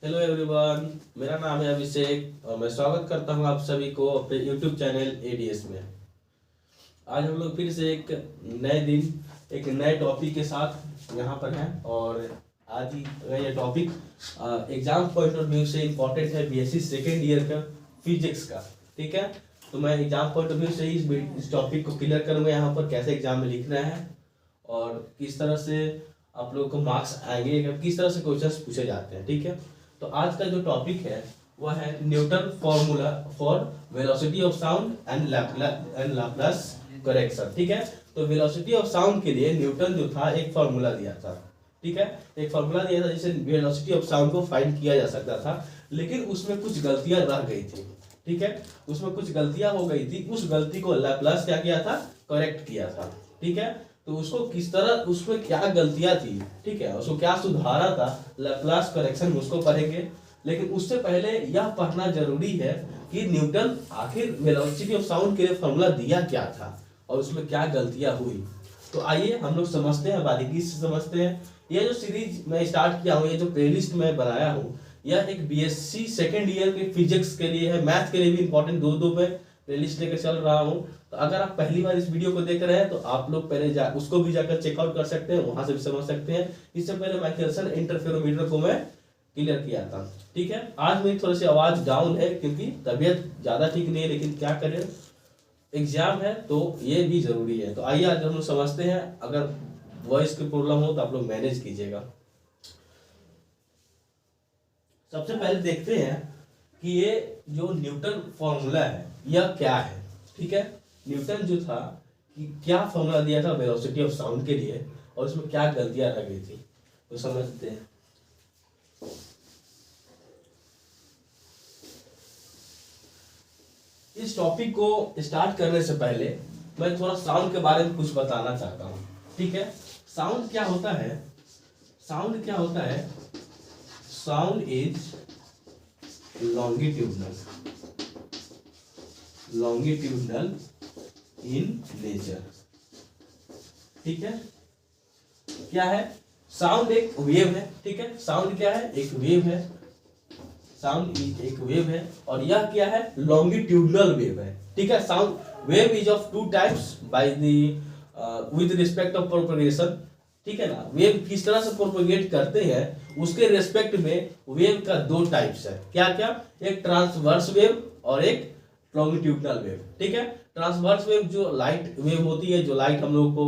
Hello everyone, मेरा नाम है अभिषेक और मैं स्वागत करता हूं आप सभी को अपने यूट्यूब चैनल एडीएस में। आज हम लोग फिर से एक नए दिन एक नए टॉपिक के साथ यहाँ पर हैं और आज ही ये topic exam point of view से इम्पोर्टेंट है। बीएससी सेकेंड ईयर का फिजिक्स का, ठीक है। तो मैं एग्जाम पॉइंट ऑफ व्यू से ही इस टॉपिक को क्लियर करूँगा यहाँ पर कैसे एग्जाम में लिखना है और किस तरह से आप लोगों को मार्क्स आएंगे, किस तरह से क्वेश्चंस पूछे जाते हैं, ठीक है। तो आज का जो टॉपिक है वह है Newton formula for velocity of sound and Laplace correction, ठीक है। तो वेलोसिटी ऑफ साउंड के लिए न्यूटन जो था एक फार्मूला दिया था, ठीक है। एक फार्मूला दिया था जिससे वेलोसिटी ऑफ साउंड को फाइंड किया जा सकता था, लेकिन उसमें कुछ गलतियां रह गई थी, ठीक है। उसमें कुछ गलतियां हो गई थी, उस गलती को लैप्लास क्या किया था, करेक्ट किया था, ठीक है। तो उसको किस तरह, उसमें क्या गलतियां थी, ठीक है, उसको क्या सुधारा था, लैप्लास करेक्शन में उसको पढ़ेंगे। लेकिन उससे पहले यह पढ़ना जरूरी है कि न्यूटन आखिर वेलोसिटी ऑफ साउंड के लिए फॉर्मूला दिया क्या था और उसमें क्या गलतियां हुई। तो आइए हम लोग समझते हैं, बारीकी से समझते हैं। यह जो सीरीज मैं स्टार्ट किया हूँ, ये जो प्लेलिस्ट मैं बनाया हूँ, यह एक बीएससी सेकेंड ईयर के फिजिक्स के लिए है, मैथ के लिए भी इंपॉर्टेंट दो पे प्लेलिस्ट लेकर चल रहा हूँ। तो अगर आप पहली बार इस वीडियो को देख रहे हैं तो आप लोग पहले उसको भी जाकर चेकआउट कर सकते हैं, वहां से भी समझ सकते हैं। इससे पहले माइकलसन इंटरफेरोमीटर को मैं क्लियर किया था, ठीक है। आज मेरी थोड़ी सी आवाज डाउन है क्योंकि तबीयत ज्यादा ठीक नहीं है, लेकिन क्या करें, एग्जाम है तो ये भी जरूरी है। तो आइए आज हम लोग समझते हैं। अगर वॉइस की प्रॉब्लम हो तो आप लोग मैनेज कीजिएगा। सबसे पहले देखते हैं कि ये जो न्यूटन फॉर्मूला है यह क्या है, ठीक है। न्यूटन जो था कि क्या फॉर्मूला दिया था वेलोसिटी ऑफ साउंड के लिए और उसमें क्या गलतियां रह गई थी, तो समझते हैं। इस टॉपिक को स्टार्ट करने से पहले मैं थोड़ा साउंड के बारे में कुछ बताना चाहता हूँ, ठीक है। साउंड क्या होता है, साउंड क्या होता है, sound is longitudinal in nature, ठीक है। क्या है, साउंड एक वेव है, ठीक है। साउंड क्या है, एक वेव है, साउंड एक वेव है और यह क्या है, लॉन्गिट्यूडनल वेव है, ठीक है। Sound wave is of two types by the with respect of propagation, ठीक है ना। वेव किस तरह से प्रोपगेट करते हैं उसके रेस्पेक्ट में वेव का दो टाइप्स है, क्या क्या, एक ट्रांसवर्स वेव और एक लॉन्गिट्यूडनल वेव, ठीक है। ट्रांसवर्स वेव जो लाइट वेव होती है, जो लाइट हम लोग को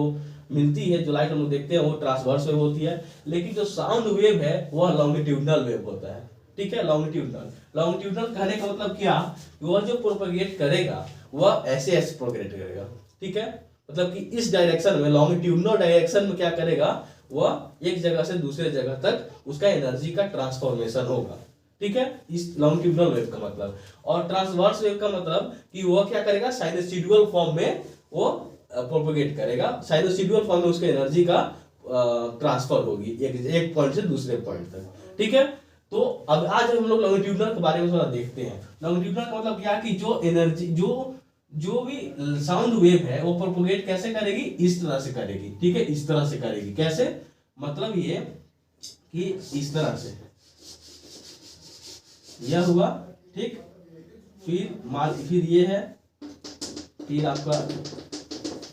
मिलती है, जो लाइट हम लोग देखते हैं वो ट्रांसवर्स वेव होती है। लेकिन जो साउंड वेव है वह लॉन्गिट्यूडनल वेव होता है, ठीक है। लॉन्गिट्यूडनल कहने का मतलब क्या, वह जो प्रोपगेट करेगा वह ऐसे प्रोपगेट करेगा, ठीक है। मतलब कि इस डायरेक्शन में, लॉन्गिट्यूडनल डायरेक्शन में क्या करेगा, वह एक जगह से दूसरे जगह तक उसका एनर्जी का ट्रांसफॉर्मेशन होगा, ठीक है। इस लॉन्गिट्यूडनल वेव का मतलब, और ट्रांसवर्स वेव का मतलब कि वह क्या करेगा, साइनोसॉइडल फॉर्म में वो प्रोपगेट करेगा, साइनोसॉइडल फॉर्म में उसके एनर्जी का ट्रांसफर होगी एक पॉइंट से दूसरे पॉइंट तक, ठीक है। तो अब आज हम लोग लॉन्गिट्यूडनल के बारे में थोड़ा देखते हैं। लॉन्गिट्यूडनल का मतलब क्या कि जो एनर्जी, जो भी साउंड वेव है वो प्रोपगेट कैसे करेगी, इस तरह से करेगी, ठीक है। इस तरह से करेगी, कैसे, मतलब ये कि इस तरह से यह हुआ, ठीक। फिर ये है, फिर आपका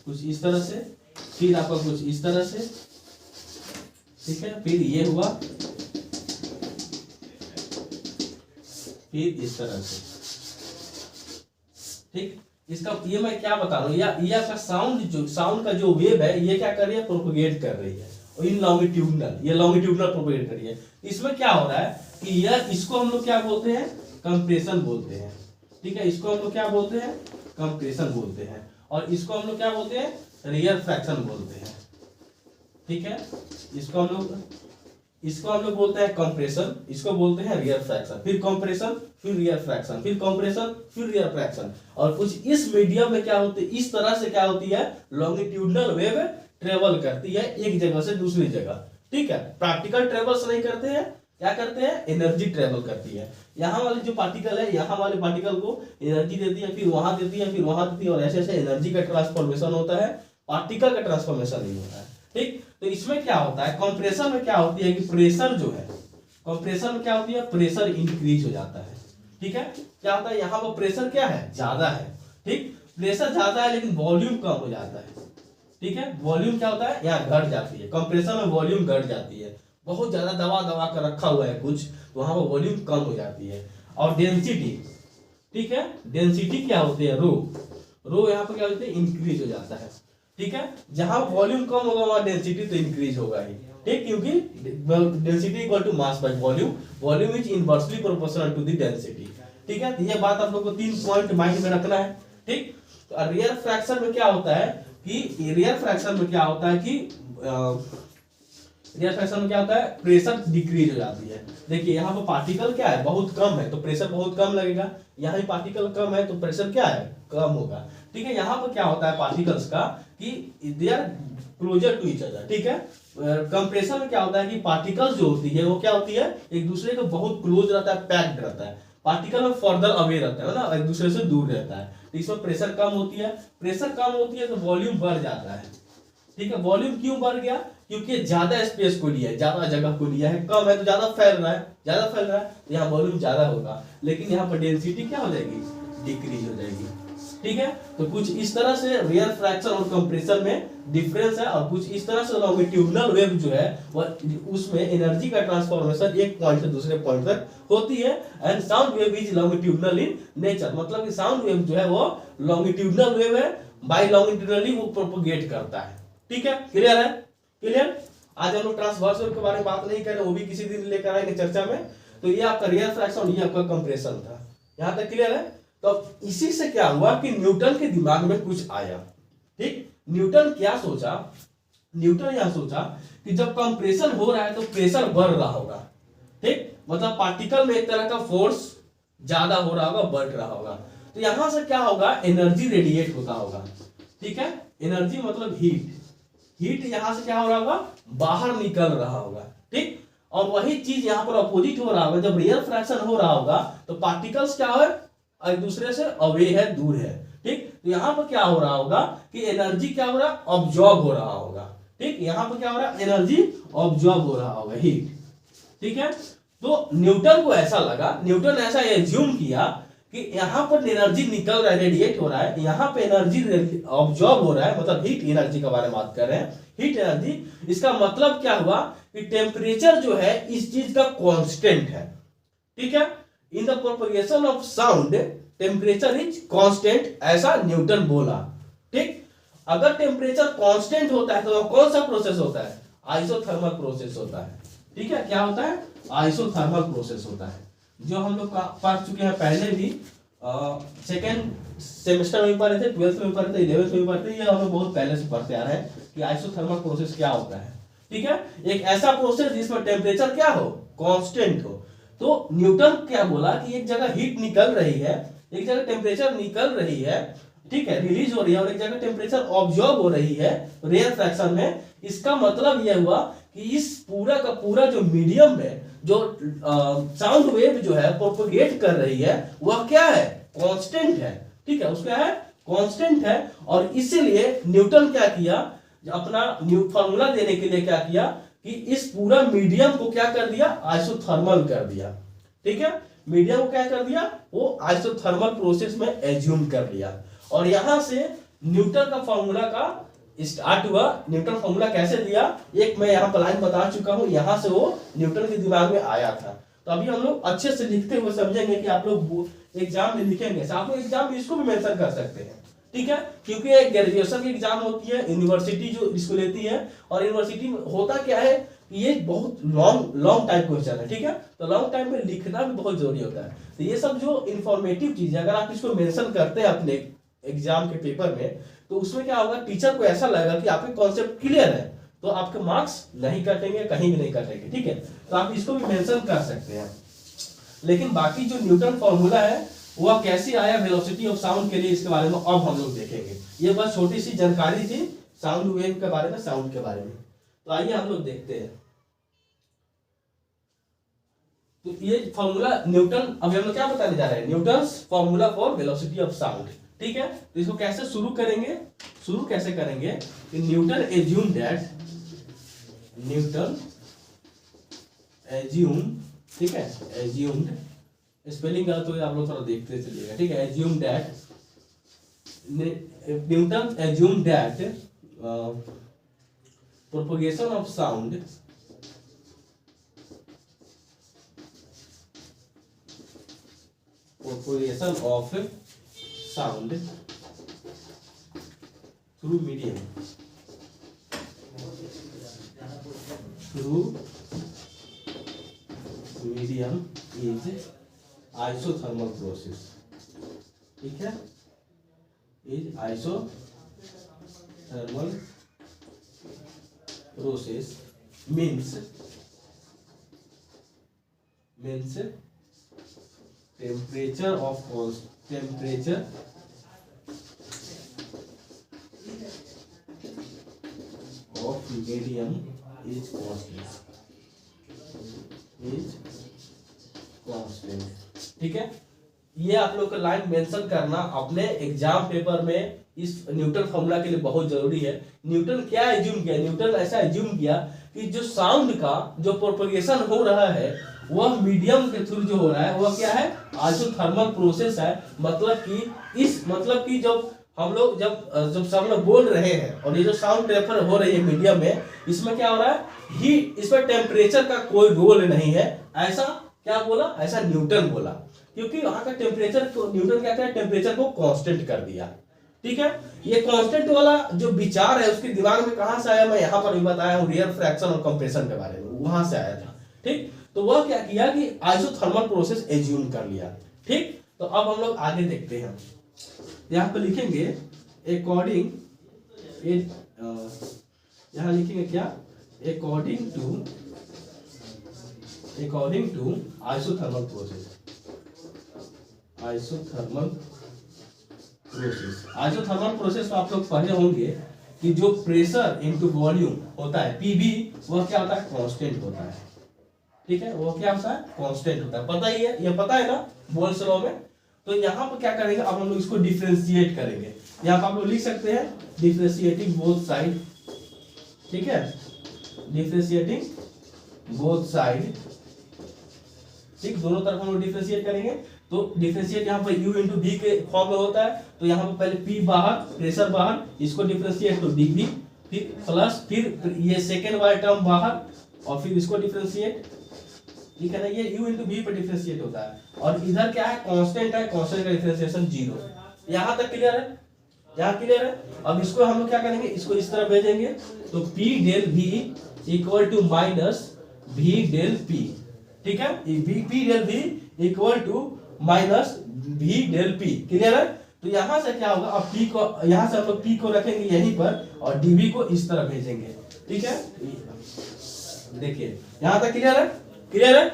कुछ इस तरह से, फिर आपका कुछ इस तरह से, ठीक है। फिर ये हुआ, फिर इस तरह से, ठीक। इसका ये मैं क्या बता रहा हूँ, ये आपका साउंड का जो वेव है ये क्या कर रही है, प्रोपगेट कर रही है और इन लॉन्गिट्यूडनल, ये लॉन्गिट्यूडनल प्रोपगेट कर रही है। इसमें क्या हो रहा है कि यह, इसको हम लोग क्या बोलते हैं, कंप्रेशन बोलते हैं, ठीक है। इसको हम लोग क्या बोलते हैं, कंप्रेशन बोलते हैं, और इसको हम लोग क्या बोलते हैं, रियर फ्रैक्शन बोलते हैं, ठीक है। इसको हम लोग बोलते हैं कंप्रेशन, इसको बोलते हैं रियर फ्रैक्शन, फिर कंप्रेशन, फिर रियर फ्रैक्शन, फिर कंप्रेशन, फिर रियर फ्रैक्शन। और कुछ इस मीडियम में क्या होती है, इस तरह से क्या होती है, लॉन्गिट्यूडनल वेव ट्रेवल करती है एक जगह से दूसरी जगह, ठीक है। प्रैक्टिकल ट्रेवल्स नहीं करते हैं, क्या करते हैं, एनर्जी ट्रेवल करती है। यहाँ वाली जो पार्टिकल है, यहाँ वाले पार्टिकल को एनर्जी देती है, फिर वहां देती है, फिर वहां देती है, और ऐसे ऐसे एनर्जी का ट्रांसफॉर्मेशन होता है, पार्टिकल का ट्रांसफॉर्मेशन नहीं होता है, ठीक। तो इसमें क्या होता है, कंप्रेशन में क्या होती है कि प्रेशर जो है, कंप्रेशन में क्या होती है, प्रेशर इंक्रीज हो जाता है। ठीक है, क्या होता है यहाँ पर प्रेशर क्या है, ज्यादा है। ठीक, प्रेशर ज्यादा है लेकिन वॉल्यूम कम हो जाता है। ठीक है, वॉल्यूम क्या होता है, यहाँ घट जाती है। कंप्रेशन में वॉल्यूम घट जाती है, बहुत ज्यादा दबा दबा कर रखा हुआ है कुछ, तो वहां पर वॉल्यूम कम हो जाती है। और डेंसिटी, ठीक है, डेंसिटी क्या होती है, रो यहाँ पर क्या होती है, इंक्रीज हो जाता है। ठीक है, जहां वॉल्यूम कम होगा वहां डेंसिटी तो इंक्रीज होगा ही। ठीक, क्योंकि density equal to mass by volume, volume is inversely proportional to the density. ठीक है, तो ये बात आप लोग को 3 पॉइंट माइंड में रखना है। ठीक, तो रियल फ्रैक्शन में क्या होता है कि रियल फ्रैक्शन में क्या होता है कि रियल फ्रैक्शन में क्या होता है, प्रेशर डिक्रीज हो जाती है। देखिए यहाँ पर पार्टिकल क्या है, बहुत कम है तो प्रेशर बहुत कम लगेगा, यहाँ भी पार्टिकल कम है तो प्रेशर क्या है, कम होगा। ठीक है, यहाँ पर क्या होता है पार्टिकल्स का कि they are closer to each other. ठीक है, कंप्रेशन में क्या होता है कि पार्टिकल्स जो होती है वो क्या होती है, एक दूसरे के बहुत क्लोज रहता है, पैक्ड रहता है। पार्टिकल में फर्दर अवे रहता है ना, एक दूसरे से दूर रहता है, तो इसमें प्रेशर कम होती है। प्रेशर कम होती है तो वॉल्यूम बढ़ जाता है। ठीक है, वॉल्यूम क्यों बढ़ गया, क्योंकि ज्यादा स्पेस को लिया है, ज्यादा जगह को लिया है, कम है तो ज्यादा फैल रहा है, ज्यादा फैल रहा है तो यहाँ वॉल्यूम ज्यादा होगा, लेकिन यहाँ पर डेंसिटी क्या हो जाएगी, डिक्रीज हो जाएगी। ठीक है, तो कुछ इस तरह से रियल फ्रैक्शन और कंप्रेशन में डिफरेंस है, और कुछ इस तरह से लॉन्गिट्यूडनल वेव जो है वह उसमें एनर्जी का ट्रांसफॉर्मेशन एक पॉइंट से दूसरे पॉइंट तक होती है। And sound wave is longitudinal in nature, मतलब कि साउंड वेव जो है वो लॉन्गिट्यूडनल वेव है, बाय लॉन्गिट्यूडनली वो प्रोपोगेट करता है। ठीक है, क्लियर है, क्लियर। आज हम लोग ट्रांसवर्स वेव के बारे में बात नहीं कर रहे, वो भी किसी दिन लेकर आएंगे चर्चा में। तो ये आपका रियल फ्रैक्शन, ये आपका कंप्रेशन था, यहां तक क्लियर है। तो इसी से क्या हुआ कि न्यूटन के दिमाग में कुछ आया। ठीक, न्यूटन क्या सोचा, न्यूटन यह सोचा कि जब कंप्रेशन हो रहा है तो प्रेशर बढ़ रहा होगा। ठीक, मतलब पार्टिकल में एक तरह का फोर्स ज्यादा हो रहा होगा, बढ़ रहा होगा, तो यहां से क्या होगा, एनर्जी रेडिएट होता होगा। ठीक है, एनर्जी मतलब हीट, हीट यहां से क्या हो रहा होगा, बाहर निकल रहा होगा। ठीक, और वही चीज यहां पर अपोजिट हो रहा होगा, जब रियल फ्रैक्शन हो रहा होगा तो पार्टिकल्स क्या है, एक दूसरे से अवे है, दूर है। ठीक, तो यहां पर क्या हो रहा होगा कि एनर्जी क्या हो रहा है, ऑब्जॉर्ब हो रहा होगा। ठीक, यहां पर क्या हो रहा है, एनर्जी ऑब्जॉर्ब हो रहा होगा, हीट। ठीक है, तो न्यूटन को ऐसा लगा, न्यूटन ऐसा एज्यूम किया कि यहाँ पर एनर्जी निकल रहा है, रेडिएट हो रहा है, यहाँ पे एनर्जी ऑब्जॉर्ब हो रहा है, मतलब हीट एनर्जी के बारे में बात कर रहे हैं, हीट एनर्जी। इसका मतलब क्या हुआ कि टेम्परेचर जो है इस चीज का कांस्टेंट है। ठीक है, in the propagation of sound temperature is constant, ऐसा न्यूटन बोला। ठीक, अगर टेम्परेचर कांस्टेंट होता है तो कौन सा प्रोसेस होता है, आइसोथर्मल प्रोसेस होता है। ठीक है, क्या होता है, आइसोथर्मल प्रोसेस होता है, जो हम लोग पढ़ चुके हैं पहले भी, सेकेंड सेमेस्टर में भी पढ़े थे, 12th में भी पढ़े थे, 11th में भी पढ़े थे, ये हम लोग बहुत पहले से पढ़ते आ रहे हैं कि आइसोथर्मल प्रोसेस क्या होता है। ठीक है, एक ऐसा प्रोसेस जिसमें टेम्परेचर क्या हो, कांस्टेंट हो। तो न्यूटन क्या बोला कि एक जगह हीट निकल रही है, एक जगह टेम्परेचर निकल रही है, ठीक है, रिलीज हो रही है, और एक जगह टेम्परेचर ऑब्जॉर्ब हो रही है रियल फ्रैक्शन में। इसका मतलब यह हुआ कि इस पूरा का पूरा जो मीडियम है, जो साउंड वेव जो है प्रोपोगेट कर रही है, वह क्या है, कांस्टेंट है। ठीक है, उसका है कांस्टेंट है, और इसीलिए न्यूटन क्या किया, अपना फॉर्मूला देने के लिए क्या किया कि इस पूरा मीडियम को क्या कर दिया, आइसोथर्मल कर दिया। ठीक है, मीडियम को क्या कर दिया, वो आइसोथर्मल प्रोसेस में एज्यूम कर लिया, और यहां से न्यूटन का फॉर्मूला का स्टार्ट हुआ। न्यूटन फॉर्मूला कैसे दिया, एक मैं यहाँ पर लाइन बता चुका हूं, यहां से वो न्यूटन के दिमाग में आया था। तो अभी हम लोग अच्छे से लिखते हुए समझेंगे कि आप लोग एग्जाम में लिखेंगे, आप लोग एग्जाम में इसको भी मेंशन कर सकते हैं। ठीक है, क्योंकि एक ग्रेजुएशन की एग्जाम होती है, यूनिवर्सिटी जो इसको लेती है, और यूनिवर्सिटी में होता क्या है कि ये बहुत लॉन्ग टाइम क्वेश्चन है। ठीक है, तो लॉन्ग टाइम में लिखना भी बहुत जरूरी होता है। तो ये सब जो इन्फॉर्मेटिव चीज है, अगर आप इसको मेंशन करते हैं अपने एग्जाम के पेपर में, तो उसमें क्या होगा, टीचर को ऐसा लगेगा कि आपके कॉन्सेप्ट क्लियर है, तो आपके मार्क्स नहीं कटेंगे, कहीं भी नहीं कटेंगे। ठीक है, तो आप इसको भी मेंशन कर सकते हैं। लेकिन बाकी जो न्यूटन फॉर्मूला है वह कैसे आया वेलोसिटी ऑफ साउंड के लिए, इसके बारे में अब हम लोग देखेंगे। ये बस छोटी सी जानकारी थी साउंड वेव के बारे में, साउंड के बारे में। तो आइए हम लोग देखते हैं। तो ये फॉर्मूला न्यूटन, अभी हम लोग क्या बताने जा रहे हैं, Newton's formula for velocity of sound. ठीक है, तो इसको कैसे शुरू करेंगे, शुरू कैसे करेंगे कि न्यूटन एज्यूम ठीक है, एज्यूम्ड, स्पेलिंग गलत हो गया आप लोग थोड़ा देखते चलिएगा, ठीक है। Assume that, Newton assume that propagation of sound through medium is isothermal process, ठीक है, is isothermal process means temperature of medium is constant, ठीक है। ये आप लोग का लाइन मेंशन करना अपने एग्जाम पेपर में इस न्यूटन फॉर्मूला के लिए बहुत जरूरी है। न्यूटन क्या एज्यूम किया, न्यूटन ऐसा एज्यूम किया कि जो साउंड का जो प्रोपगेशन हो रहा है वह मीडियम के थ्रू जो हो रहा है वह क्या है, आइसोथर्मल प्रोसेस है। मतलब कि जब हम लोग जब सब लोग बोल रहे हैं और ये जो साउंड ट्रांसफर हो रही है मीडियम में, इसमें क्या हो रहा है, हीट, इसमें टेम्परेचर का कोई रोल नहीं है। ऐसा क्या बोला, ऐसा न्यूटन बोला, क्योंकि वहां का टेम्परेचर को न्यूटन क्या किया, टेम्परेचर को कांस्टेंट कर दिया, ठीक है। ये कांस्टेंट वाला जो विचार है उसके दिमाग में कहां से आया, मैं यहाँ पर भी बताया हूँ, रेयर फ्रैक्शन और कंप्रेशन के बारे में, वहां से आया था, ठीक। तो वह क्या किया कि आइसोथर्मल प्रोसेस एज्यूम कर लिया, ठीक। तो अब हम लोग आगे देखते हैं, यहाँ पे लिखेंगे अकॉर्डिंग, यहाँ लिखेंगे क्या, according to isothermal process. Isothermal process तो आप लोग पढ़े होंगे कि जो प्रेशर इनटू वॉल्यूम होता है पीवी, वह क्या होता है, कांस्टेंट होता है, ठीक है। वो क्या होता है, कांस्टेंट होता है, पता ही है, ये पता है ना बोल्स लॉ में। तो यहाँ पर क्या करेंगे, अब हम लोग इसको डिफरेंशिएट करेंगे। यहाँ पर आप लोग लिख सकते हैं डिफरेंशिएटिंग बोथ साइड, ठीक है, डिफरेंशिएटिंग बोथ साइड, ठीक, दोनों तरफ हम लोग डिफरेंशिएट करेंगे। तो डिफरेंशिएट यहाँ पर u इंटू v के फॉर्म में होता है, तो यहाँ पर पहले p बाहर, प्रेशर बाहर, इसको डिफरेंशिएट तो dv, फिर प्लस, फिर ये सेकेंड वाला टर्म बाहर और फिर इसको डिफरेंशिएट, ठीक है ना, ये u इंटू v पर डिफरेंशिएट होता है। और इधर क्या है, कांस्टेंट है, कांस्टेंट का डिफरेंशिएशन 0। यहाँ तक क्लियर है, यहाँ क्लियर है। अब इसको हम लोग क्या करेंगे, इसको इस तरह भेजेंगे, तो p del v equal to minus v del p, ठीक है, p del v equal to minus v del p, clear है। तो यहाँ से क्या होगा, अब p को यहाँ से हम लोग p को रखेंगे यहीं पर और dv को इस तरह भेजेंगे, ठीक है। देखिए यहाँ तक क्लियर है, क्लियर है।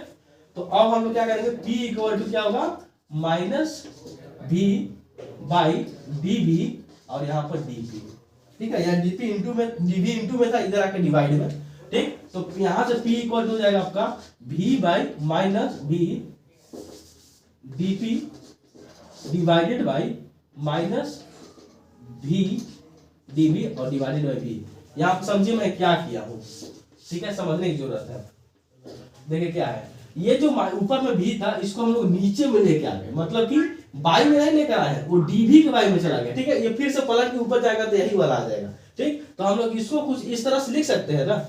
तो अब हम लोग क्या करेंगे, p इक्वल टू क्या होगा, माइनस v बाई dv और यहाँ पर dp, ठीक है, यहाँ dp इंटू में, dv इंटू में था, इधर आके डिवाइड में, ठीक। तो यहाँ से p इक्वल टू हो जाएगा आपका v by minus v dp divided by minus v dv और डिवाइडेड बाई v। यहाँ आप समझिए मैं क्या किया हूँ, ठीक है, समझने की जरूरत है। देखिए क्या है, ये जो ऊपर में v था इसको हम लोग नीचे में लेके आ गए, मतलब कि बाई में नहीं लेकर आए हैं, वो dv के बाई में चला गया, ठीक है। ये फिर से पलट के ऊपर जाएगा तो यही वाला आ जाएगा, ठीक। तो हम लोग इसको कुछ इस तरह से लिख सकते हैं ना,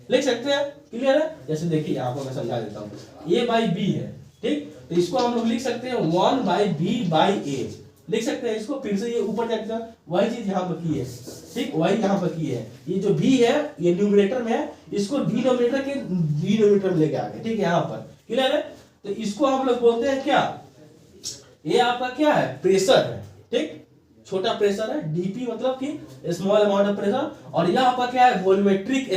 लिख सकते हैं, क्लियर है। जैसे देखिए आपको मैं समझा देता हूँ, a बाई b है, ठीक। तो इसको हम लोग लिख सकते हैं 1 बाई b बाई a, लिख सकते हैं इसको। फिर से ये ऊपर जाएगा, वही चीज यहाँ पर की है, ठीक, वही यहाँ पर की है। ये जो v है ये न्यूमरेटर में है, इसको डिनोमिनेटर के डिनोमिनेटर में लेके आ गए, ठीक है, यहाँ पर, क्लियर है। तो इसको हम लोग बोलते हैं क्या, ये आपका क्या है, प्रेशर है, ठीक, छोटा प्रेशर है, dp मतलब कि स्मॉल अमाउंट ऑफ प्रेशर, और यह आपका क्या है, वॉल्यूमेट्रिक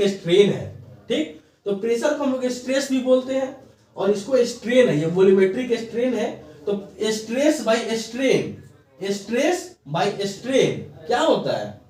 स्ट्रेन है, ठीक। तो प्रेशर को हम लोग स्ट्रेस भी बोलते हैं और इसको स्ट्रेन है, ये वॉल्यूमेट्रिक स्ट्रेन है। तो स्ट्रेस बाई स्ट्रेन क्या होता है,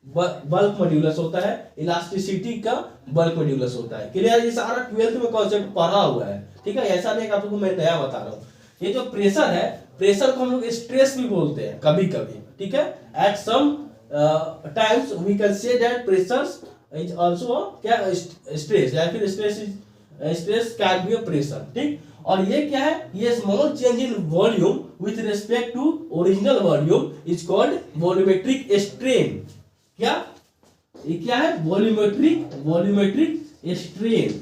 बल्क मॉड्यूलस होता है, इलास्टिसिटी का बल्क मॉड्यूलस होता है, क्लियर। ये सारा 12th में कॉन्सेप्ट पढ़ा हुआ है, ठीक है, ऐसा नहीं आपको मैं नया बता रहा हूँ। ये जो प्रेशर है, प्रेशर को हम लोग स्ट्रेस भी बोलते हैं कभी कभी, ठीक है। At some times we can say that pressure is also क्या, स्ट्रेस, या फिर stress is stress can be pressure, ठीक। और ये क्या है, ये small change in volume with respect to original volume is called volumetric strain. क्या ये क्या है, वॉल्यूमेट्रिक स्ट्रेन,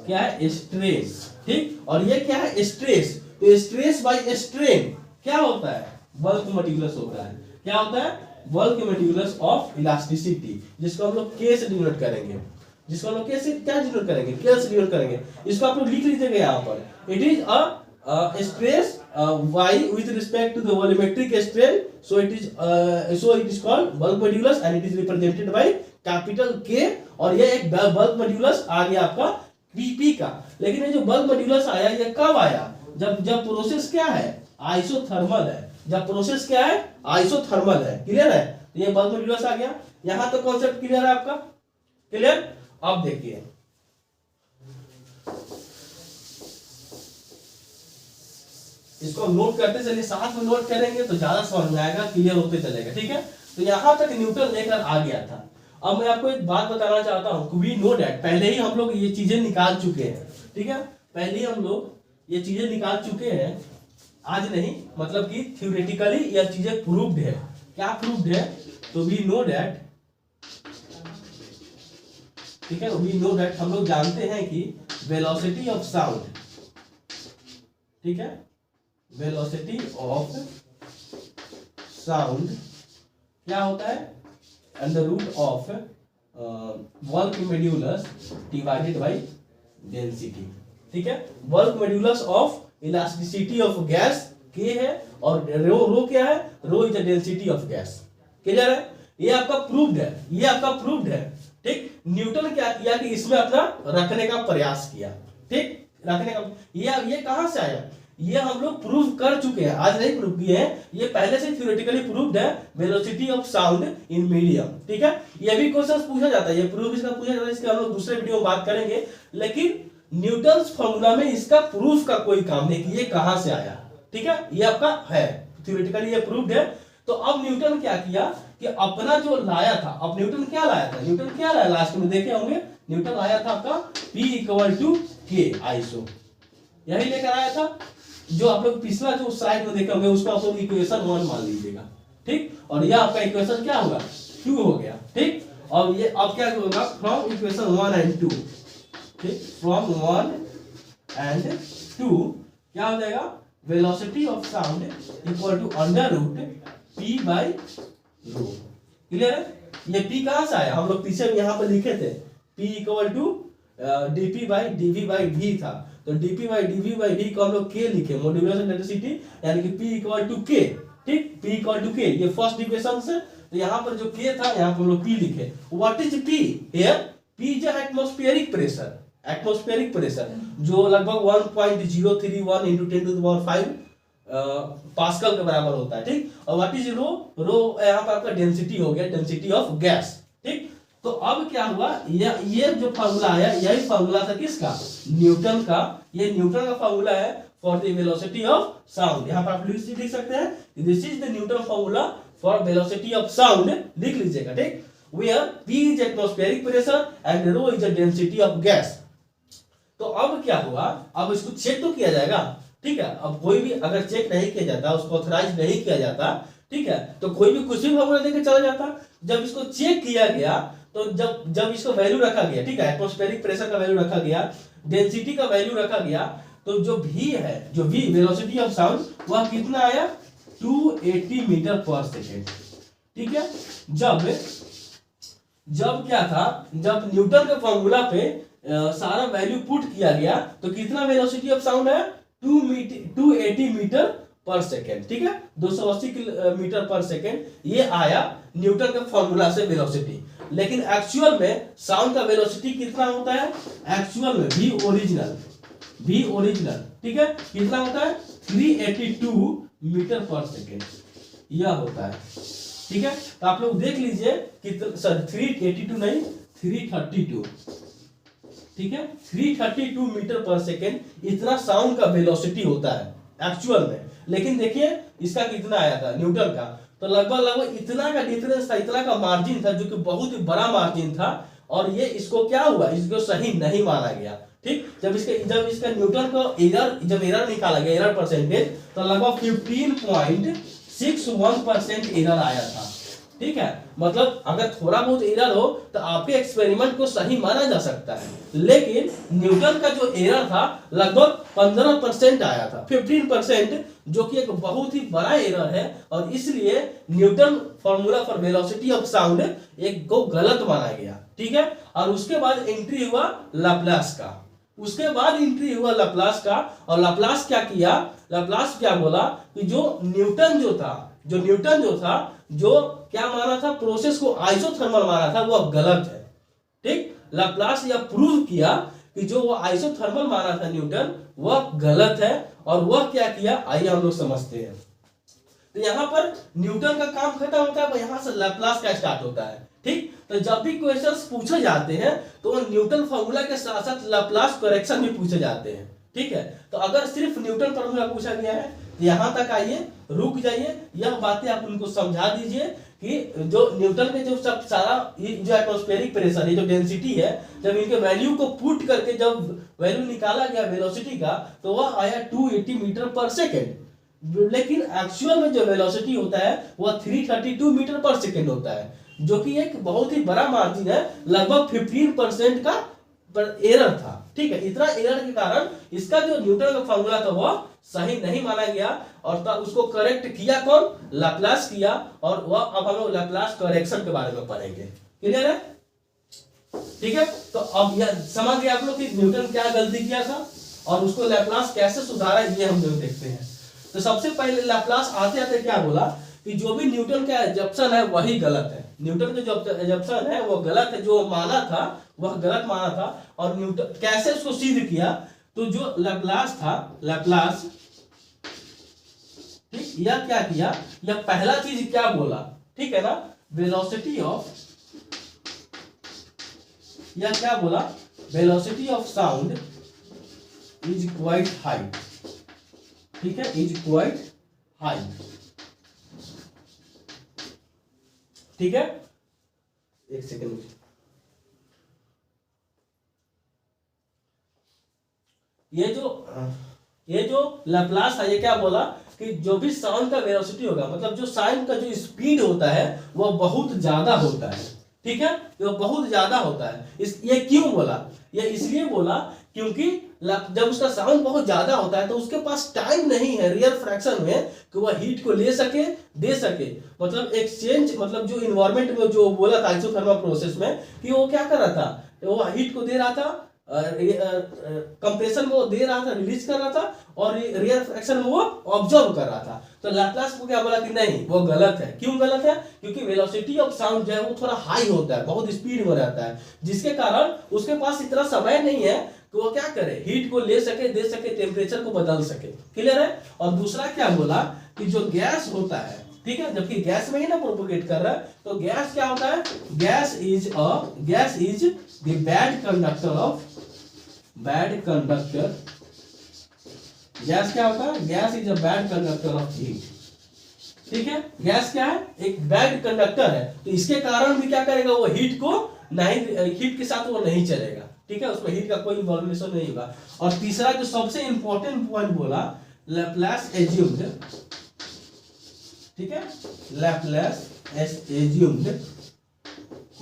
क्या है, स्ट्रेन, ठीक। और ये क्या है, स्ट्रेस। तो स्ट्रेस बाय स्ट्रेन क्या होता है, बल्क मॉड्यूलस होता है। क्या होता है, बल्क मॉड्यूलस ऑफ इलास्टिसिटी, जिसको हम लोग के से डिनोट करेंगे, जिसको हम लोग के से क्या डिनोट करेंगे, के से डिनोट करेंगे। इसको आप लोग लिख लीजिएगा यहाँ पर, it is a stress y with respect to the volumetric strain, so it is called bulk modulus and it is represented by capital K। और ये एक बल्क मॉड्यूलस आ गया आपका Pp का। लेकिन ये जो बल्क मॉड्यूलस आया ये कब आया, जब प्रोसेस क्या है, आइसोथर्मल है। जब प्रोसेस क्या है, आइसोथर्मल है। क्लियर है, तो ये बल्क मॉड्यूलस आ गया। यहां तक कॉन्सेप्ट क्लियर है आपका, क्लियर। अब देखिए इसको नोट करते चलिए, साथ में नोट करेंगे तो ज्यादा समझ में आएगा, क्लियर होते चलेगा, ठीक है। तो यहां तक न्यूटन लेकर आ गया था। अब मैं आपको एक बात बताना चाहता हूं, वी नो दैट, पहले ही हम लोग ये चीजें निकाल चुके हैं, ठीक है। पहले ही हम लोग ये चीजें निकाल चुके हैं, आज नहीं, मतलब कि थ्योरेटिकली यह चीजें प्रूव्ड है। क्या प्रूव्ड है, तो वी नो दैट, ठीक है, वी नो दैट, हम लोग जानते हैं कि वेलोसिटी ऑफ साउंड, ठीक है, वेलोसिटी ऑफ साउंड क्या होता है, under root of bulk modulus divided by density, ठीक है। Bulk modulus of elasticity of gas के है, और रो क्या है, rho is the density of gas. Clear है, ये आपका प्रूव्ड है, ये आपका प्रूव्ड है, ठीक। न्यूटन क्या किया कि इसमें अपना रखने का प्रयास किया, ठीक, रखने का। ये कहां से आया, ये हम लोग प्रूव कर चुके हैं, आज नहीं प्रूव किए हैं, ये पहले से थ्योरेटिकली प्रूव्ड है, velocity of sound in medium, ठीक है। ये भी क्वेश्चन पूछा जाता है, ये प्रूफ इसका पूछा जाता है, इसके हम लोग दूसरे वीडियो में बात करेंगे। लेकिन न्यूटन्स फॉर्मूला में इसका प्रूफ का कोई काम नहीं कि ये कहां से आया, ठीक है, ये आपका है थ्योरेटिकली ये प्रूव्ड है। तो अब न्यूटन क्या किया कि अपना जो लाया था, अब न्यूटन क्या लाया था, न्यूटन क्या लाया लास्ट में देखे होंगे, न्यूटन लाया था आपका P = K आइसो, यही लेकर आया था। जो आप लोग पिछला जो स्लाइड में देखे होंगे उसको आप लोग इक्वेशन 1 मान लीजिएगा, ठीक। और यह आपका इक्वेशन क्या होगा, 2 हो गया, ठीक। और ये अब क्या होगा, फ्रॉम इक्वेशन 1 and 2, ठीक, फ्रॉम 1 and 2 क्या हो जाएगा, velocity of sound equal to under root P by rho. Clear है, ये P कहां से आया, हम लोग पीछे यहाँ पर लिखे थे, P = dP by dV by V था, तो dP by dV by V को हम लोग K लिखे, मॉड्यूलस इलेक्ट्रिसिटी, यानी कि P = K, ठीक, P = K, ये फर्स्ट इक्वेशन से। तो यहाँ पर जो K था यहाँ पर हम लोग P लिखे। What is P here, P is atmospheric pressure, atmospheric pressure जो लगभग 1.031 × 10⁵ पास्कल के बराबर होता है, ठीक। और व्हाट इज रो, रो यहाँ पर आपका डेंसिटी हो गया, डेंसिटी ऑफ गैस, ठीक। तो अब क्या हुआ, ये जो फार्मूला आया, यही फार्मूला था किसका, न्यूटन का। ये न्यूटन का फार्मूला है for the velocity of sound. यहाँ पर आप लिख सकते हैं, this is the Newton formula for velocity of sound, लिख लीजिएगा, ठीक। Where P is atmospheric pressure and rho is the density of gas. तो अब क्या हुआ, अब इसको चेक तो किया जाएगा, ठीक है। अब कोई भी अगर चेक नहीं किया जाता, उसको ऑथराइज नहीं किया जाता, ठीक है, तो कोई भी कुछ भी फार्मूला देके चला जाता। जब इसको चेक किया गया, तो जब इसको वैल्यू रखा गया, ठीक है, एटमॉस्फेरिक प्रेशर का वैल्यू रखा गया, डेंसिटी का वैल्यू रखा गया, तो जो V है, जो V वेलोसिटी ऑफ साउंड, वह कितना आया, 280 मीटर पर सेकेंड, ठीक है। जब क्या था, जब न्यूटन के फॉर्मूला पे सारा वैल्यू पुट किया गया, तो कितना वेलोसिटी ऑफ साउंड है, 280 मीटर पर सेकेंड, ठीक है, 280 मीटर पर सेकेंड, ये आया न्यूटन के फॉर्मूला से वेलोसिटी। लेकिन एक्चुअल में साउंड का वेलोसिटी कितना होता है, एक्चुअल में V ओरिजिनल, ठीक है, कितना होता है, 382 मीटर पर सेकेंड, यह होता है, ठीक है। तो आप लोग देख लीजिए कितना, सर 382 नहीं, 332, ठीक है, 332 मीटर पर सेकेंड इतना साउंड का वेलोसिटी होता है एक्चुअल में। लेकिन देखिए इसका कितना आया था न्यूटन का, तो लगभग इतना का डिफरेंस था, इतना का मार्जिन था, जो कि बहुत ही बड़ा मार्जिन था। और ये इसको क्या हुआ, इसको सही नहीं माना गया। ठीक, जब इसका न्यूटन को एरर निकाला गया, एरर परसेंटेज, तो लगभग 15.61% एरर आया था। ठीक है, मतलब अगर थोड़ा बहुत एरर हो तो आपके एक्सपेरिमेंट को सही माना जा सकता है, लेकिन न्यूटन का जो एरर था लगभग 15% आया था, 15%, जो कि एक बहुत ही बड़ा एरर है, और इसलिए Newton formula for velocity of sound एक को गलत माना गया। ठीक है, और उसके बाद एंट्री हुआ लाप्लास का, और लाप्लास क्या किया, लाप्लास क्या बोला कि जो न्यूटन जो क्या माना था, प्रोसेस को आइसोथर्मल माना था, वो गलत है। ठीक, लाप्लास यह प्रूव किया कि जो वो आइसोथर्मल माना था न्यूटन, वह गलत है, और वह क्या किया, आइए हम लोग समझते हैं। तो यहाँ पर न्यूटन का काम खत्म होता है, यहाँ से लाप्लास का स्टार्ट होता है। ठीक, तो जब भी क्वेश्चंस पूछे जाते हैं तो न्यूटन फॉर्मूला के साथ साथ लाप्लास करेक्शन भी पूछे जाते हैं। ठीक है, तो अगर सिर्फ न्यूटन फॉर्मूला पूछा गया है तो यहाँ तक आइए, रुक जाइए, यह बातें आप उनको समझा दीजिए कि जो न्यूटन के जो सब सारा जो एटमॉस्फेरिक प्रेशर है, जो डेंसिटी है, जब इनके वैल्यू को पुट करके जब वैल्यू निकाला गया वेलोसिटी का, तो वह आया 280 मीटर पर सेकेंड, लेकिन एक्चुअल में जो वेलोसिटी होता है वह 332 मीटर पर सेकेंड होता है, जो कि एक बहुत ही बड़ा मार्जिन है, लगभग 15% का एरर था। ठीक है, इतना एरर के कारण इसका जो न्यूटन का फॉर्मूला था वह सही नहीं माना गया, और तब उसको करेक्ट किया कौन, लाप्लास किया, और वह अब हम लोग लाप्लास करेक्शन के बारे में पढ़ेंगे। क्लियर है? ठीक है, तो अब यह समझ गए आप लोग कि न्यूटन क्या गलती किया था और उसको लाप्लास कैसे सुधारा, ये हम लोग देखते हैं। तो सबसे पहले लाप्लास आते आते क्या बोला कि जो भी न्यूटन का एजम्पशन है वही गलत है, न्यूटन का जो एजम्पशन है वो गलत है, जो माना था वह गलत माना था। और न्यूटन कैसे उसको सिद्ध किया, तो जो लाप्लास था, लाप्लास, ठीक, यह क्या किया, यह पहला चीज क्या बोला, ठीक है ना, वेलोसिटी ऑफ, यह क्या बोला, velocity of sound is quite high. ठीक है, इज क्वाइट हाई। ठीक है, एक सेकेंड, ये जो लाप्लास है, ये क्या बोला कि जो भी साउंड का वेलोसिटी होगा, मतलब जो साउंड का जो स्पीड होता है वह बहुत ज्यादा होता है। ठीक है, वो बहुत ज्यादा होता है। ये क्यों बोला, ये इसलिए बोला क्योंकि जब उसका साउंड बहुत ज्यादा होता है तो उसके पास टाइम नहीं है रियल फ्रैक्शन में कि वह हीट को ले सके, दे सके, मतलब एक्सचेंज, मतलब जो इन्वायरमेंट में जो बोला था आइसोथर्मल प्रोसेस में कि वो क्या कर रहा था, वो हीट को दे रहा था, कंप्रेशन में वो दे रहा था, रिलीज कर रहा था, और रियल फ्रैक्शन में वो ऑब्जर्व कर रहा था। तो लाप्लास को क्या बोला कि नहीं, वो गलत है। क्यों गलत है, क्योंकि वेलोसिटी ऑफ साउंड जो है वो थोड़ा हाई होता है, बहुत स्पीड में रहता है, जिसके कारण उसके पास इतना समय नहीं है कि वो क्या करे, हीट को ले सके, दे सके, टेम्परेचर को बदल सके। क्लियर है? और दूसरा क्या बोला कि जो गैस होता है, ठीक है, जबकि गैस में ही ना प्रोपोगेट कर रहा है, तो गैस क्या होता है, gas is the bad conductor of, bad conductor, gas क्या होता है, gas is a bad conductor of heat. ठीक है, गैस क्या है, एक बैड कंडक्टर है, तो इसके कारण भी क्या करेगा, वो हीट को नहीं, हीट के साथ वो नहीं चलेगा। ठीक है, उसमें हीट का कोई इन्वॉल्वेशन नहीं होगा। और तीसरा जो सबसे इंपॉर्टेंट पॉइंट बोला, लैप्लास एज्यूम्ड, ठीक है, Laplace assumed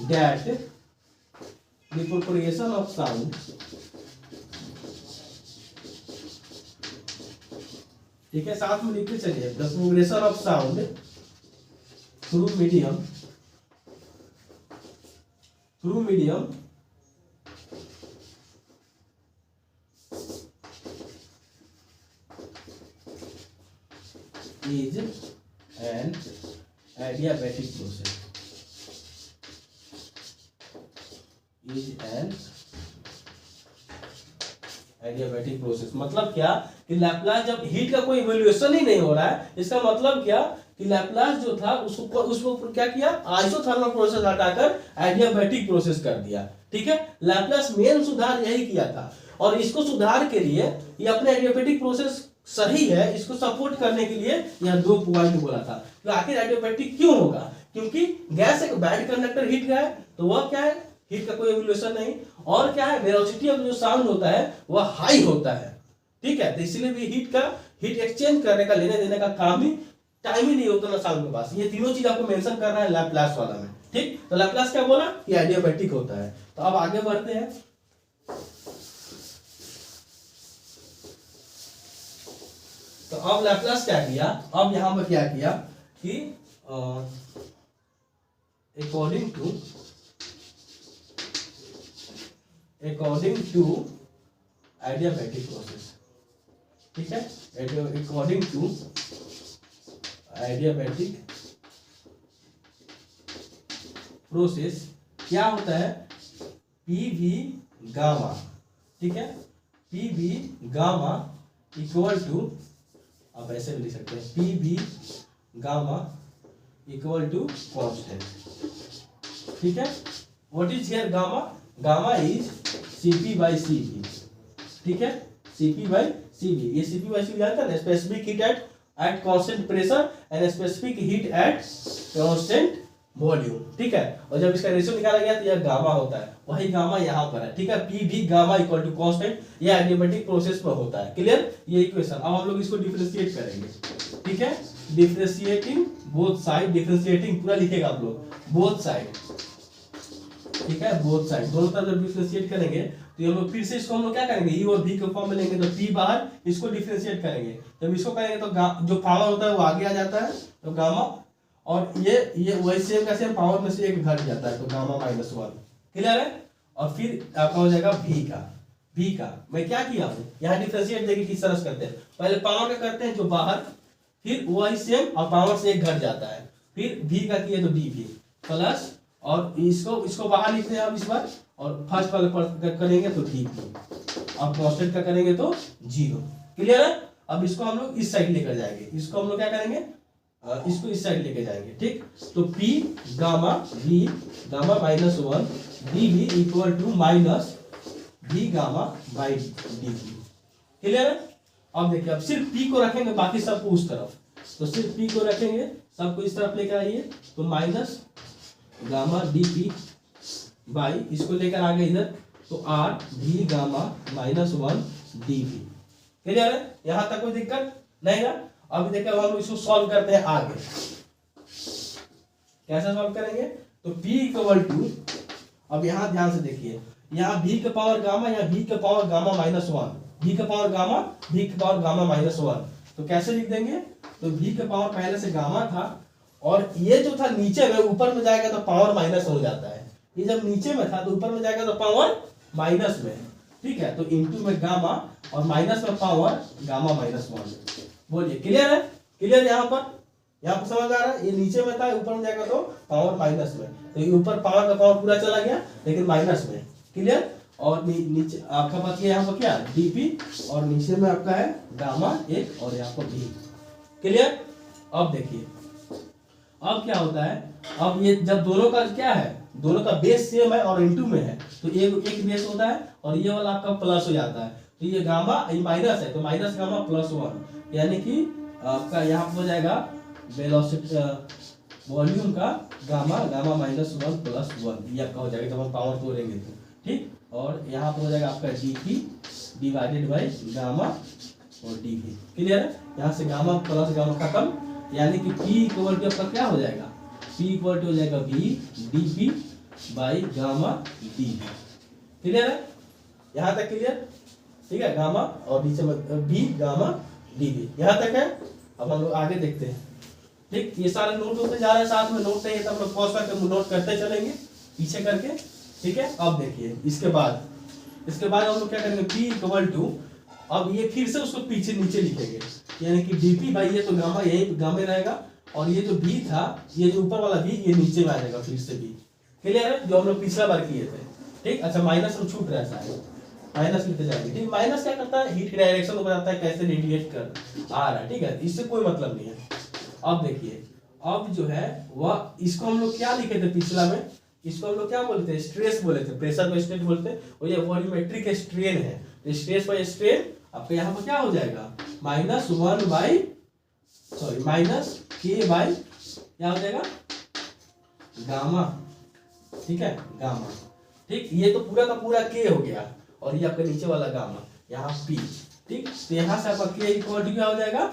that the propagation of sound, ठीक है, साथ में लिखते चलिए, the progression of sound through medium is an adiabatic process, is an adiabatic process। मतलब क्या कि लैप्लास जब हीट का कोई इवैल्यूएशन ही नहीं हो रहा है, इसका मतलब क्या कि लैप्लास जो था उसको क्या किया, आइसोथर्मल प्रोसेस हटाकर एडियाबैटिक प्रोसेस कर दिया। ठीक है, लैप्लास मेन सुधार यही किया था, और इसको सुधार के लिए ये अपने एडियाबैटिक प्रोसेस सही है, इसको सपोर्ट करने के लिए यहाँ 2 पॉइंट बोला था। तो आखिर एडियाबैटिक क्यों होगा, क्योंकि गैस एक बैड कंडक्टर हीट का है, तो वह क्या है, हीट का कोई एवोल्यूशन नहीं। और क्या है, वेलोसिटी ऑफ जो साउंड होता है वह हाई होता है, ठीक है। तो इसलिए भी हीट एक्सचेंज करने का, लेने देने का काम ही, टाइम ही नहीं होता ना साउंड के पास। ये तीनों चीज आपको मेंशन करना है लैप्लास वाला में, ठीक। तो लैप्लास क्या बोला, ये एडियाबैटिक होता है। तो अब आगे बढ़ते हैं। तो अब लैप्लास क्या किया, अब यहां पर क्या किया कि अकॉर्डिंग टू एडियाबैटिक प्रोसेस, ठीक है, अकॉर्डिंग टू एडियाबैटिक प्रोसेस क्या होता है, पी वी गामा, ठीक है, P V gamma equal to, आप ऐसे भी लिख सकते हैं, P V gamma equal to constant, ठीक है। What is here gamma, gamma is CP by CV, ठीक है, सीपी बाई सीवी। ये सीपी बाई सीवी जानते हैं, specific heat at constant pressure and specific heat at constant volume, ठीक है। और जब इसका रेशियो निकाला गया तो यह गामा होता है, वही गामा यहाँ पर है, ठीक है। पी भी गामा इक्वल टू कांस्टेंट, यह एडियाबैटिक प्रोसेस में होता है, क्लियर। ये इक्वेशन अब हम लोग इसको डिफरेंशिएट करेंगे, ठीक है। डिफरेंशिएटिंग बोथ साइड, डिफरेंशिएटिंग पूरा लिखेगा आप लोग, बोथ साइड, ठीक है, बोथ साइड, दोनों तरफ जब डिफरेंशिएट करेंगे तो ये लोग फिर से इसको हम लोग क्या करेंगे, ई और भी के फॉर्म में लेंगे, तो पी बाहर, इसको डिफरेंशिएट करेंगे। जब इसको करेंगे तो जो पावर होता है वो आगे आ जाता है, तो गामा, और ये वही सेम का सेम पावर में से एक घट जाता है, तो गामा -1, क्लियर है। और फिर आपका हो जाएगा भी का मैं क्या किया हूँ यहाँ डिफरेंशिएट, देखिए किस तरह से करते हैं। पहले पावर का करते हैं जो बाहर, फिर वही सेम और पावर से एक घट जाता है, फिर भी का किए तो डी भी प्लस, और इसको बाहर लिखते हैं अब इस बार, और फर्स्ट वाले करेंगे तो डी भी, अब कांस्टेंट का करेंगे तो 0, क्लियर है। अब इसको हम लोग इस साइड लेकर जाएंगे, इसको हम लोग क्या करेंगे, इसको इस साइड लेके जाएंगे, ठीक। तो P gamma V gamma -1 dV equal to minus V gamma by dV, clear है। अब देखिए, अब सिर्फ P को रखेंगे, बाकी सबको उस तरफ, तो सिर्फ P को रखेंगे, सबको इस तरफ लेकर आइए, तो माइनस गामा dP बाई, इसको लेकर आ गए इधर, तो R V gamma -1 dV, clear है। यहां तक कोई दिक्कत नहीं ना। अभी देखिए, अब हम इसको सॉल्व करते हैं आगे, कैसे सॉल्व करेंगे, तो P इक्वल टू, अब यहाँ ध्यान से देखिए, यहाँ V का पावर गामा, यहाँ V का पावर गामा -1, V का पावर गामा, V का पावर गामा -1, तो कैसे लिख देंगे, तो V का पावर पहले से गामा था, और ये जो था नीचे में, ऊपर में जाएगा तो पावर माइनस हो जाता है, ये जब नीचे में था तो ऊपर में जाएगा तो पावर माइनस में, ठीक है। तो इंटू में गामा और माइनस में पावर गामा -1, बोलिए क्लियर है, क्लियर। यहाँ पर समझ आ रहा है, ये नीचे में था, ऊपर में जाएगा तो पावर माइनस में, तो ये ऊपर पावर का पावर पूरा चला गया लेकिन माइनस में, क्लियर। और नीचे आपका पास ये यहाँ पर क्या डीपी, और नीचे में आपका है गामा एक, और यहाँ पर भी, क्लियर। अब देखिए, अब क्या होता है, अब ये जब दोनों का क्या है, दोनों का बेस सेम है और इनटू में है, तो एक बेस होता है और ये वाला आपका प्लस हो जाता है, तो ये गामा माइनस है, तो माइनस गामा +1, यानी कि आपका यहाँ पर हो जाएगा वेलोसिटी वॉल्यूम का गामा -1 +1, ये आपका हो जाएगा जब हम पावर तोड़ेंगे तो, ठीक। और यहाँ पर हो जाएगा आपका dP डिवाइडेड बाई गामा और dV, क्लियर है। यहाँ से गामा प्लस गामा खत्म, यानी कि P इक्वल टू आपका क्या हो जाएगा, P इक्वल टू हो जाएगा V dP by gamma dV, clear है, यहाँ तक क्लियर, ठीक है। गामा और नीचे में V गामा dV, यहाँ तक है। अब हम लोग आगे देखते हैं, ठीक। ये सारे नोट होते जा रहे हैं, साथ में नोट नहीं है तो हम लोग पॉज करके नोट करते चलेंगे पीछे करके, ठीक है। अब देखिए, इसके बाद हम लोग क्या करेंगे, P इक्वल टू, अब ये फिर से उसको पीछे नीचे लिखेंगे, यानी कि dP बाई, ये तो गामा यही गामा रहेगा, और ये जो V था, ये जो ऊपर वाला V, ये नीचे में आ जाएगा फिर से V, क्लियर है, जो हम लोग पिछला बार किए थे, ठीक। अच्छा, माइनस में छूट रहा है सारे, माइनस लिखते जाएंगे, ठीक। माइनस क्या करता है, हीट की डायरेक्शन को बताता है कैसे रेडिएट कर आ रहा है, ठीक है, इससे कोई मतलब नहीं है। अब देखिए, अब जो है वह, इसको हम लोग क्या लिखे थे पिछला में, इसको हम लोग क्या बोलते हैं, स्ट्रेस बोले थे, प्रेशर को स्ट्रेस बोलते हैं, और ये वॉल्यूमेट्रिक स्ट्रेन है, तो स्ट्रेस बाय स्ट्रेन आपका यहाँ पर क्या हो जाएगा, -K बाई क्या हो जाएगा, गामा, ठीक है, गामा, ठीक, ये तो पूरा का पूरा के हो गया, और ये आपका नीचे वाला गामा, यहाँ पी। ठीक, तो यहाँ से आपका के इक्वल टू क्या हो जाएगा,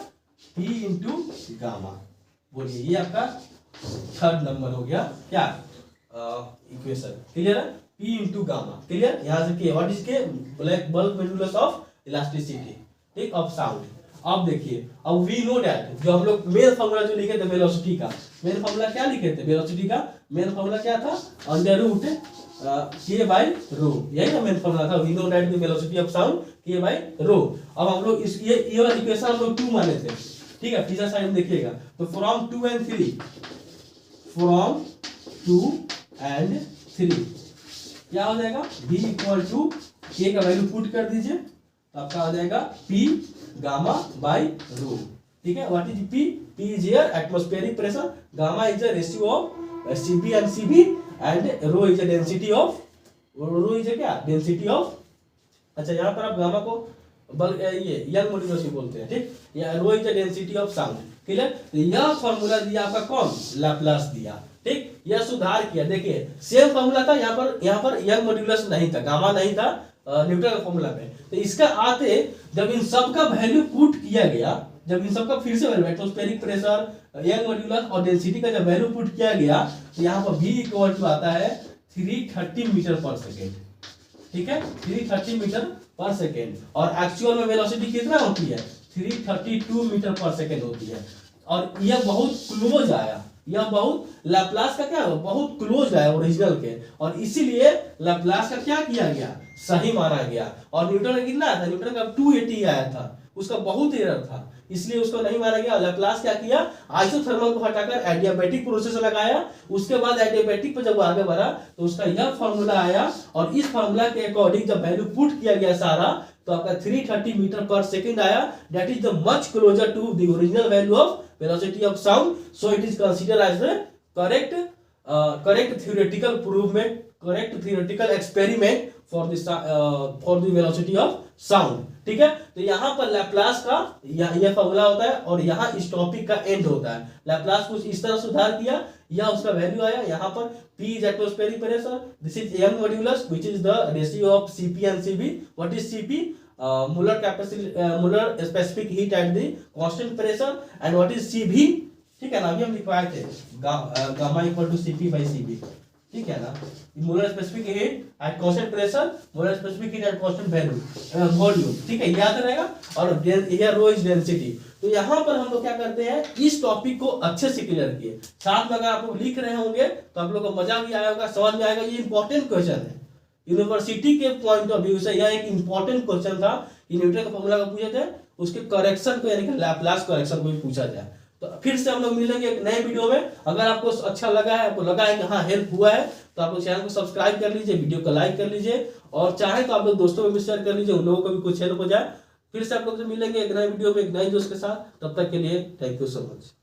पी इंटू गामा। बोलिए, ये आपका थर्ड नंबर हो गया क्या इक्वेशन। क्लियर है, पी इंटू गामा। क्लियर, यहाँ से के, व्हाट इज के, black bulb modulus of elasticity, ठीक, ऑफ साउंड। अब देखिए, अब वी नो दैट, जो हम लोग मेन फॉर्मूला जो लिखे थे वेलोसिटी का, मेन फॉर्मूला क्या लिखे थे वेलोसिटी का, मेन फॉर्मूला क्या था, under root K by rho, यही ना मेन फॉर्मूला था। We know that the velocity of sound K by rho. अब हम लोग इस ये वाला इक्वेशन हम लोग 2 माने थे, ठीक है, तीसरा साइड में देखिएगा, तो फ्रॉम 2 and 3, फ्रॉम 2 and 3 क्या हो जाएगा, v इक्वल टू के का वैल्यू पुट कर दीजिए, तो आपका आ जाएगा p गामा बाई रो। ठीक है, what is p, p is air atmospheric pressure, gamma is the ratio of cp and cv, and rho is the density of, rho is क्या, डेंसिटी ऑफ, अच्छा यहाँ पर आप गामा को ये young modulus बोलते हैं। ठीक, या rho is the density of sound. Clear, तो यह फॉर्मूला दिया आपका कौन, लैप्लास दिया। ठीक, यह सुधार किया। देखिए सेम फॉर्मूला था, यहाँ पर यंग मॉड्यूलस नहीं था, गामा नहीं था न्यूटन का फॉर्मूला पे। तो इसका आते जब इन सब का वैल्यू पुट किया गया, जब इन सब का फिर से value atmospheric pressure, young modulus और डेंसिटी का जब वैल्यू पुट किया गया, तो यहाँ पर v इक्वल टू आता है 330 मीटर पर सेकेंड। ठीक है, 330 मीटर पर सेकेंड, और एक्चुअल में वेलोसिटी कितना होती है, 332 मीटर पर सेकेंड होती है। और यह बहुत क्लोज आया, यह बहुत लैप्लास का क्या है, बहुत क्लोज आया ओरिजिनल के, और इसीलिए लैप्लास का क्या किया गया, सही माना गया। और न्यूटन का कितना आया था, न्यूटन का 280 आया था, उसका बहुत एरर था, इसलिए उसको नहीं माना गया। लैप्लास क्या किया, आइसोथर्मल को हटाकर एडियाबैटिक प्रोसेस लगाया, उसके बाद एडियाबैटिक पर जब आगे बढ़ा तो उसका यह फॉर्मूला आया, और इस फॉर्मूला के अकॉर्डिंग जब वैल्यू पुट किया गया सारा, तो आपका 330 मीटर पर सेकेंड आया। That is the much closer to the original value of velocity of sound, so it is considered as the correct theoretical provement, correct theoretical experiment for the velocity of sound। ठीक है, तो यहाँ पर Laplace का यह formula होता है, और यहाँ इस टॉपिक का एंड होता है। लैप्लास कुछ इस तरह सुधार किया, यह उसका वैल्यू आया, यहाँ पर p is atmospheric pressure, this is Young modulus which is the ratio of cp and cv। What is cp, molar capacity, molar specific heat at the constant pressure, and what is cv, ठीक है ना, अभी हम लिखवाए थे gamma equal to cp by cv। ठीक है ना, molar specific heat at constant pressure, molar specific heat at constant value volume. ठीक है, याद रहेगा, और यह रो इज डेंसिटी। तो यहाँ पर हम लोग क्या करते हैं, इस टॉपिक को अच्छे से क्लियर किए, साथ में अगर आप लोग लिख रहे होंगे तो आप लोग को मजा भी आया होगा, समझ में आएगा। ये इंपॉर्टेंट क्वेश्चन है, यूनिवर्सिटी के पॉइंट ऑफ व्यू से यह एक इंपॉर्टेंट क्वेश्चन था कि न्यूटन का फॉर्मूला का पूछे थे, उसके करेक्शन को यानी कि लैप्लास करेक्शन को भी पूछा जाए। तो फिर से हम लोग मिलेंगे एक नए वीडियो में। अगर आपको अच्छा लगा है, आपको लगा है कि हाँ हेल्प हुआ है, तो आप लोग चैनल को सब्सक्राइब कर लीजिए, वीडियो को लाइक कर लीजिए, और चाहे तो आप लोग दोस्तों में भी शेयर कर लीजिए, उन लोगों को भी कुछ हेल्प हो जाए। फिर से आप लोग से मिलेंगे एक नए वीडियो में एक नए दोस्त के साथ, तब तक के लिए थैंक यू सो मच।